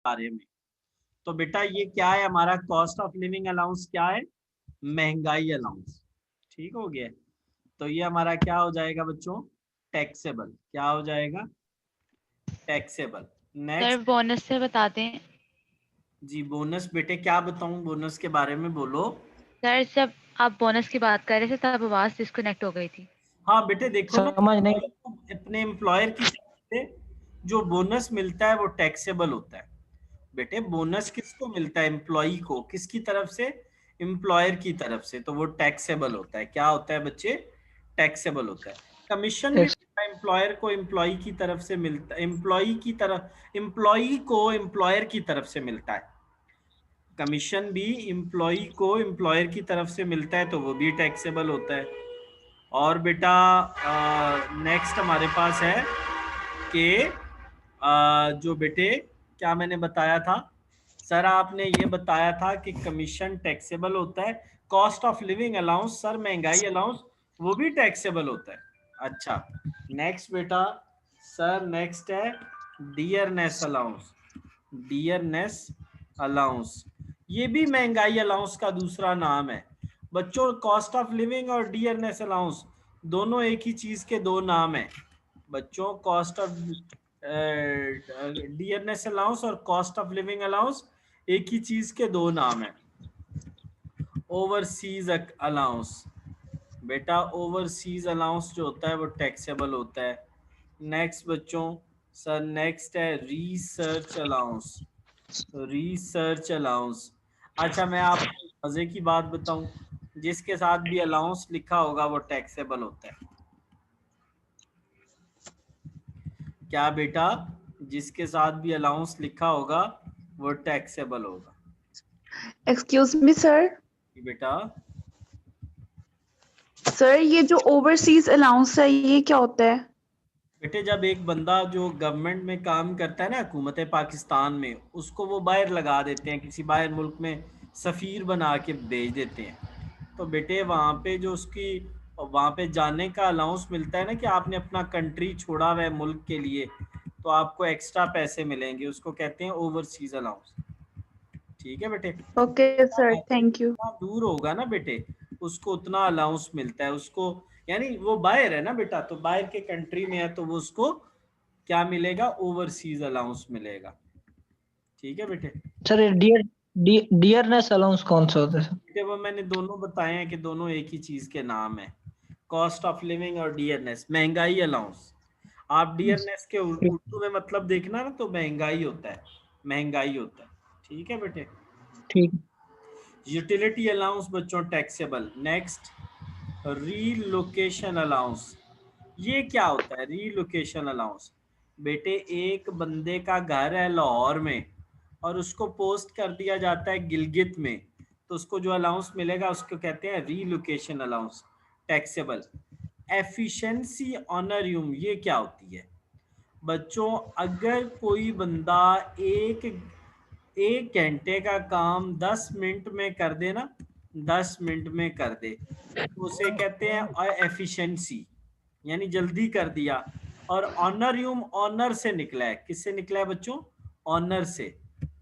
बारे में। तो बेटा ये क्या है हमारा कॉस्ट ऑफ लिविंग अलाउंस, क्या है, महंगाई अलाउंस। ठीक हो गया। तो ये हमारा क्या हो जाएगा बच्चों, टैक्सेबल। क्या हो जाएगा, टैक्सेबल। Sir next. बोनस से बता दें। जी बोनस, बेटे क्या बताऊं, बोनस के बारे में बोलो। सर जब आप बोनस की बात कर रहे थे तब आवाज डिस्कनेक्ट हो गई थी। हाँ बेटे देखो ना, समझ नहीं। अपने एम्प्लॉयर की तरफ से जो बोनस मिलता है वो टैक्सेबल होता है। बेटे बोनस किसको मिलता है, एम्प्लॉई को, किसकी तरफ से, एम्प्लॉयर की तरफ से, तो वो टैक्सेबल होता है। क्या होता है बच्चे, टैक्सेबल होता है। कमीशन भी एम्प्लॉयर को एम्प्लॉई की तरफ से मिलता है, एम्प्लॉई की तरफ, एम्प्लॉई को एम्प्लॉयर की तरफ से मिलता है। कमीशन भी एम्प्लॉई को एम्प्लॉयर की तरफ से मिलता है तो वो भी टैक्सेबल होता है। और बेटा नेक्स्ट हमारे पास है कि जो बेटे क्या मैंने बताया था सर, आपने ये बताया था कि कमीशन टैक्सेबल होता है, cost of living allowance sir, महंगाई अलाउंस वो भी टैक्सेबल होता है। अच्छा नेक्स्ट बेटा सर, नेक्स्ट है डियरनेस अलाउंस। डियरनेस अलाउंस ये भी महंगाई अलाउंस का दूसरा नाम है बच्चों। कॉस्ट ऑफ लिविंग और डियरनेस अलाउंस दोनों एक ही चीज के दो नाम है बच्चों। कॉस्ट ऑफ डियरनेस अलाउंस और कॉस्ट ऑफ लिविंग अलाउंस एक ही चीज के दो नाम है। ओवरसीज अलाउंस, बेटा ओवरसीज अलाउंस जो होता है वो टैक्सेबल होता है। नेक्स्ट बच्चों सर, नेक्स्ट है रिसर्च अलाउंस। रिसर्च अलाउंस, अच्छा मैं आपको मजे की बात बताऊं, जिसके साथ भी अलाउंस लिखा होगा वो टैक्सेबल होता है। क्या बेटा, जिसके साथ भी अलाउंस लिखा होगा वो टैक्सेबल होगा। Excuse me sir. बेटा सर ये जो ओवरसीज अलाउंस है ये क्या होता है? बेटे जब एक बंदा जो गवर्नमेंट में काम करता है ना, हुकूमत पाकिस्तान में, उसको वो बाहर लगा देते हैं, किसी बाहर मुल्क में सफ़ीर बना के भेज देते हैं। तो बेटे वहाँ पे जो उसकी वहाँ पे जाने का अलाउंस मिलता है ना, कि आपने अपना कंट्री छोड़ा हुआ है मुल्क के लिए, तो आपको एक्स्ट्रा पैसे मिलेंगे, उसको कहते हैं ओवरसीज अलाउंस। ठीक है बेटे, ओके सर, थैंक यू। जितना दूर होगा ना बेटे उसको उतना अलाउंस मिलता है उसको, यानी वो बाहर है ना बेटा, तो बाहर के कंट्री में है तो वो उसको क्या मिलेगा, ओवरसीज अलाउंस मिलेगा। ठीक है बेटे। सर डियरनेस अलाउंस कौन सा होता है? बेटे वो मैंने दोनों बताए हैं कि दोनों एक ही चीज के नाम है, कॉस्ट ऑफ लिविंग और डियरनेस, महंगाई अलाउंस। आप डियरनेस के उर्दू में मतलब देखना ना, तो महंगाई होता है, महंगाई होता है। ठीक है बेटे। ठीक। यूटिलिटी अलाउंस बच्चों टैक्सेबल। नेक्स्ट रीलोकेशन अलाउंस, ये क्या होता है रीलोकेशन अलाउंस, बेटे एक बंदे का घर है लाहौर में और उसको पोस्ट कर दिया जाता है गिलगित में, तो उसको जो अलाउंस मिलेगा उसको कहते हैं रीलोकेशन अलाउंस, टैक्सेबल। एफिशिएंसी ऑनरियम, ये क्या होती है बच्चों, अगर कोई बंदा एक घंटे का काम 10 मिनट में कर दे ना, 10 मिनट में कर दे, तो उसे कहते हैं एफिशिएंसी, यानी जल्दी कर दिया। और ऑनरियम ऑनर से निकला है, किससे निकला है बच्चों, ऑनर से।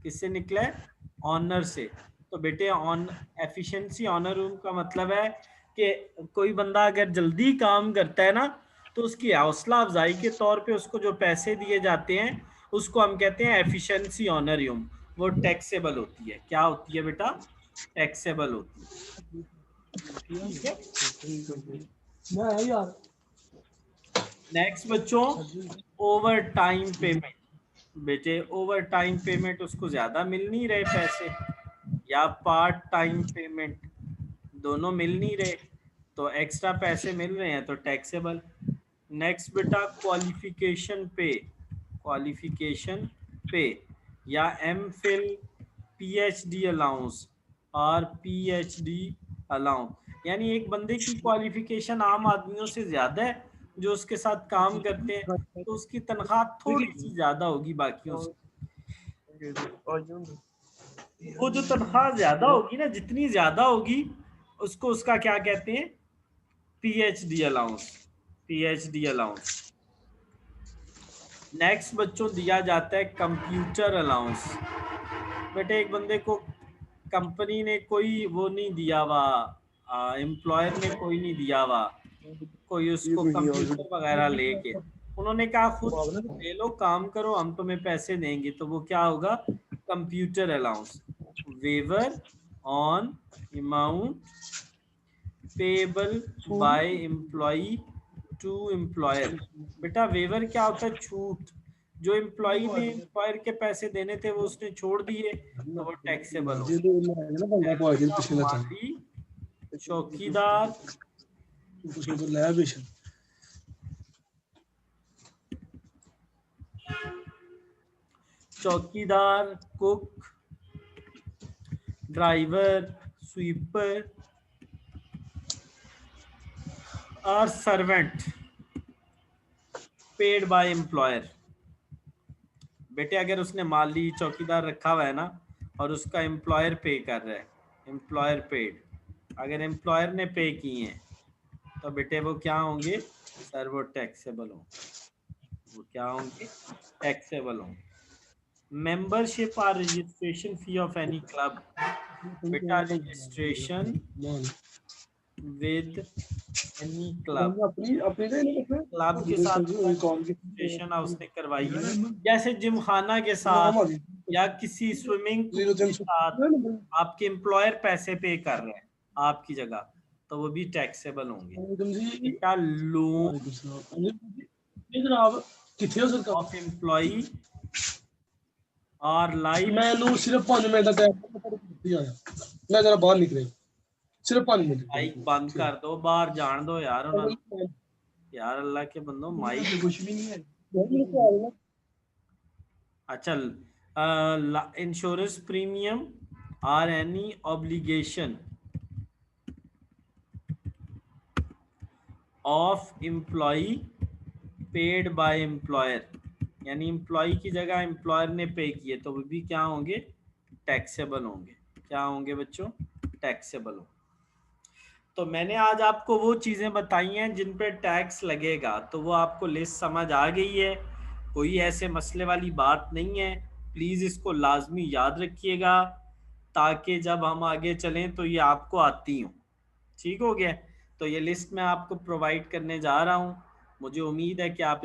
किससे निकला है, ऑनर से। तो बेटे ऑन एफिशिएंसी ऑनरियम का मतलब है कि कोई बंदा अगर जल्दी काम करता है ना, तो उसकी हौसला अफजाई के तौर पे उसको जो पैसे दिए जाते हैं उसको हम कहते हैं एफिशिएंसी ऑनरियम, वो टैक्सेबल होती है। क्या होती है बेटा, टैक्सेबल होती है। ठीक है। नेक्स्ट बच्चों ओवर टाइम पेमेंट, बेटे ओवर टाइम पेमेंट उसको ज्यादा मिल नहीं रहे पैसे, या पार्ट टाइम पेमेंट, दोनों मिल नहीं रहे तो एक्स्ट्रा पैसे मिल रहे हैं तो टैक्सेबल। नेक्स्ट बेटा क्वालिफिकेशन पे, क्वालिफिकेशन पे या एम फिल, पीएचडी अलाउंस और पीएचडी अलाउंस, यानी एक बंदे की क्वालिफिकेशन आम आदमियों से ज्यादा है जो उसके साथ काम करते हैं, तो उसकी तनख्वाह थोड़ी सी ज्यादा होगी बाकियों से। वो जो तनख्वाह ज्यादा होगी ना, जितनी ज्यादा होगी उसको, उसका क्या कहते हैं, PhD allowance, PhD allowance. Next बच्चों दिया जाता है कंप्यूटर अलाउंस। बेटे एक बंदे को कंपनी ने कोई वो नहीं दिया हुआ, एम्प्लॉयर ने कोई नहीं दिया हुआ, कोई उसको कंप्यूटर वगैरह लेके, उन्होंने कहा खुद ले लो काम करो हम तुम्हें पैसे देंगे, तो वो क्या होगा, computer allowance. Waiver on amount payable by employee to employer. बेटा वेवर क्या होता है, छूट, जो एम्प्लॉई ने एम्प्लॉयर के पैसे देने थे वो उसने छोड़ दिए तो वो टैक्सेबल हो। माली, चौकीदार, चौकीदार, कुक, ड्राइवर, स्वीपर और सर्वेंट पेड बाय एम्प्लॉयर। बेटे अगर उसने माली चौकीदार रखा हुआ है ना और उसका एम्प्लॉयर पे कर रहा है, एम्प्लॉयर पेड, अगर एम्प्लॉयर ने पे किए हैं तो बेटे वो क्या होंगे सर, वो टैक्सेबल होंगे। वो क्या होंगे, टैक्सेबल होंगे। मेंबरशिप और registration fee of any club. बेटा registration with any club, club के साथ रजिस्ट्रेशन उसने करवाई है, जैसे जिमखाना के साथ या किसी स्विमिंग पूल के साथ आपके एम्प्लॉयर पैसे पे कर रहे हैं आपकी जगह, तो वो भी टैक्सेबल होंगे। बेटा लोन ऑफ एम्प्लॉई और लाइफ, मैं सिर्फ 5 मिनट तक मैं जरा बाहर निकले, सिर्फ 5 मिनट। माइक बंद कर दो, बाहर जान दो यार उन्होंने, यार अल्लाह के बंदो माइक कुछ भी नहीं है। अच्छा, इंश्योरेंस प्रीमियम और any obligation of employee paid by employer, यानी एम्प्लॉय की जगह एम्प्लॉयर ने पे किए तो वो भी क्या होंगे, टैक्सेबल होंगे। क्या होंगे बच्चों, टैक्सेबल होंगे। तो मैंने आज आपको वो चीज़ें बताई हैं जिन पे टैक्स लगेगा, तो वो आपको लिस्ट समझ आ गई है, कोई ऐसे मसले वाली बात नहीं है। प्लीज़ इसको लाजमी याद रखिएगा ताकि जब हम आगे चलें तो ये आपको आती हो। ठीक हो गया, तो ये लिस्ट मैं आपको प्रोवाइड करने जा रहा हूँ। मुझे उम्मीद है कि आप